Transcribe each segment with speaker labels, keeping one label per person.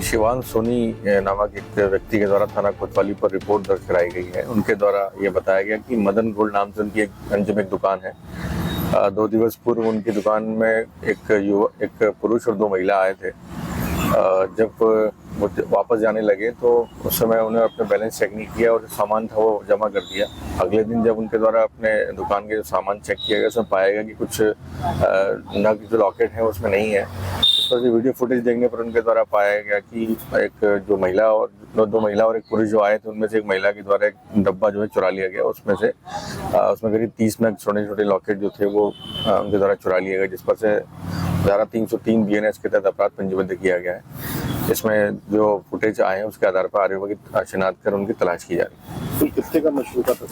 Speaker 1: शिवान सोनी नामक एक व्यक्ति के द्वारा थाना कोतवाली पर रिपोर्ट दर्ज कराई गई है। उनके द्वारा ये बताया गया कि मदन गोल्ड नाम से उनकी गंज में एक दुकान है। 2 दिवस पूर्व उनकी दुकान में एक पुरुष और 2 महिला आए थे। जब वो वापस जाने लगे तो उस समय उन्हें अपने बैलेंस चेक नहीं किया और जो सामान था वो जमा कर दिया। अगले दिन जब उनके द्वारा अपने दुकान के जो सामान चेक किया गया उसमें पाया गया कि कुछ नग जो लॉकेट है उसमें नहीं है। इस पर जो वीडियो फुटेज देखने पर उनके द्वारा पाया गया कि एक जो महिला और 2 महिला और एक पुरुष जो आए थे उनमें से एक महिला के द्वारा एक डब्बा जो है चुरा लिया गया। उसमें करीब 30 नग छोटे छोटे लॉकेट जो थे वो उनके द्वारा चुरा लिए गए, जिस पर से धारा 303 BNS के तहत अपराध पंजीबद्ध किया गया है। इसमें जो फुटेज आए हैं उसके आधार पर आरोपी की शिनाख्त कर उनकी तलाश की जा रही है।
Speaker 2: कितने का मशरूका था?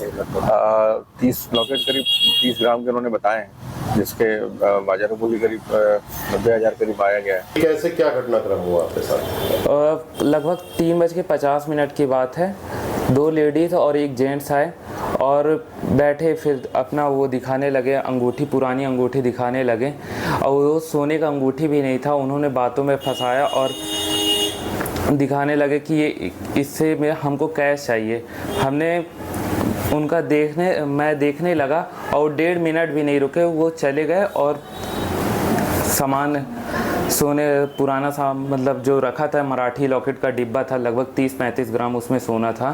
Speaker 1: 30 लॉकेट करीब 30 ग्राम के उन्होंने बताए हैं, जिसके बाजारों को भी करीब 90,000 करीब आया गया है।
Speaker 2: कैसे क्या घटनाक्रम हुआ आपके साथ?
Speaker 3: लगभग 3:50 की बात है। 2 लेडीज और एक जेंट्स आए और बैठे, फिर अपना वो दिखाने लगे अंगूठी, पुरानी अंगूठी दिखाने लगे और वो सोने का अंगूठी भी नहीं था। उन्होंने बातों में फंसाया और दिखाने लगे कि ये इससे में हमको कैश चाहिए। हमने उनका मैं देखने लगा और 1.5 मिनट भी नहीं रुके, वो चले गए और सामान सोने पुराना सा मतलब जो रखा था मराठी लॉकेट का डिब्बा था, लगभग 30-35 ग्राम उसमें सोना था।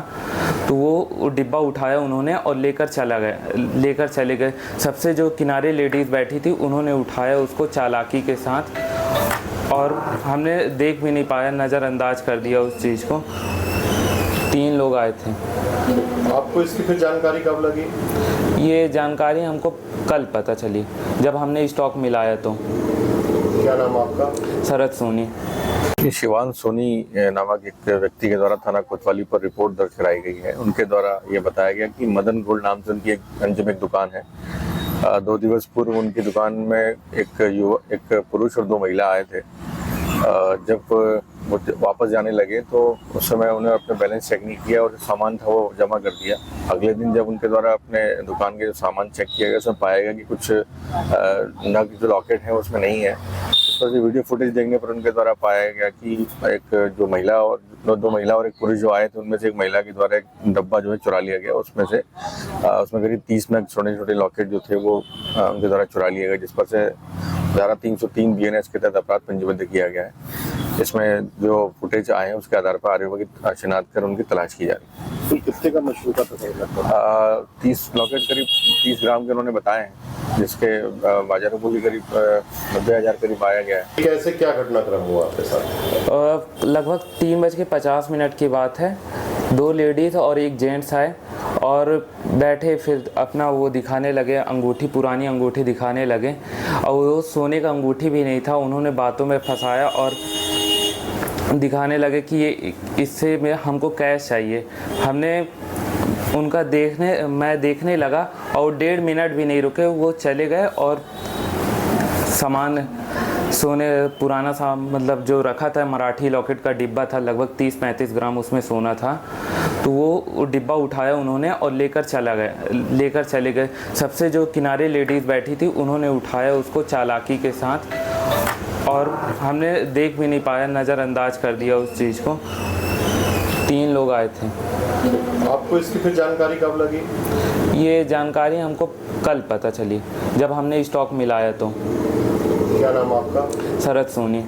Speaker 3: तो वो डिब्बा उठाया उन्होंने और लेकर चले गए। सबसे जो किनारे लेडीज़ बैठी थी उन्होंने उठाया उसको चालाकी के साथ और हमने देख भी नहीं पाया, नज़रअंदाज कर दिया उस चीज़ को। 3 लोग आए थे।
Speaker 2: आपको इसकी फिर जानकारी कब लगी?
Speaker 3: ये जानकारी हमको कल पता चली जब हमने स्टॉक मिलाया तो।
Speaker 2: क्या नाम आपका?
Speaker 3: शरद सोनी।
Speaker 1: शिवान सोनी नामक एक व्यक्ति के द्वारा थाना कोतवाली पर रिपोर्ट दर्ज कराई गई है। उनके द्वारा ये बताया गया कि मदन गोल्ड नाम से उनकी गंज में एक दुकान है। 2 दिवस पूर्व उनकी दुकान में एक पुरुष और 2 महिला आए थे। जब वो वापस जाने लगे तो उस समय उन्हें अपने बैलेंस चेक नहीं किया और जो सामान था वो जमा कर दिया। अगले दिन जब उनके द्वारा अपने दुकान के जो सामान चेक किया गया उसमें पाया गया कि कुछ नग जो लॉकेट है उसमें नहीं है। इस पर जो वीडियो फुटेज देखने पर उनके द्वारा पाया गया कि एक जो महिला और 2 महिला और एक पुरुष जो आए थे उनमें से एक महिला के द्वारा एक डब्बा जो है चुरा लिया गया। उसमें करीब 30 नग छोटे छोटे लॉकेट जो थे वो उनके द्वारा चुरा लिए गए, जिस पर से धारा 303 BNS के तहत अपराध पंजीबद्ध किया गया है। इसमें जो फुटेज आए हैं उसके आधार पर आरोपी की शिनाख्त कर उनकी तलाश की जा रही है।
Speaker 2: कितने का मशरूका था?
Speaker 1: 30 लॉकेट करीब 30 ग्राम के उन्होंने बताए हैं, जिसके बाजारों को भी करीब 90,000 करीब आया गया है।
Speaker 2: कैसे क्या घटनाक्रम हुआ आपके साथ?
Speaker 3: लगभग 3:50 की बात है। 2 लेडीज और एक जेंट्स आए और बैठे, फिर अपना वो दिखाने लगे अंगूठी, पुरानी अंगूठी दिखाने लगे और वो सोने का अंगूठी भी नहीं था। उन्होंने बातों में फंसाया और दिखाने लगे कि ये इससे में हमको कैश चाहिए। हमने उनका मैं देखने लगा और 1.5 मिनट भी नहीं रुके, वो चले गए और सामान सोने पुराना सा मतलब जो रखा था मराठी लॉकेट का डिब्बा था, लगभग 30-35 ग्राम उसमें सोना था। तो वो डिब्बा उठाया उन्होंने और लेकर चले गए। सबसे जो किनारे लेडीज़ बैठी थी उन्होंने उठाया उसको चालाकी के साथ और हमने देख भी नहीं पाया, नज़रअंदाज कर दिया उस चीज़ को। 3 लोग आए थे।
Speaker 2: आपको इसकी फिर जानकारी कब लगी?
Speaker 3: ये जानकारी हमको कल पता चली जब हमने स्टॉक मिलाया तो।
Speaker 2: क्या नाम आपका?
Speaker 3: शरद सोनी।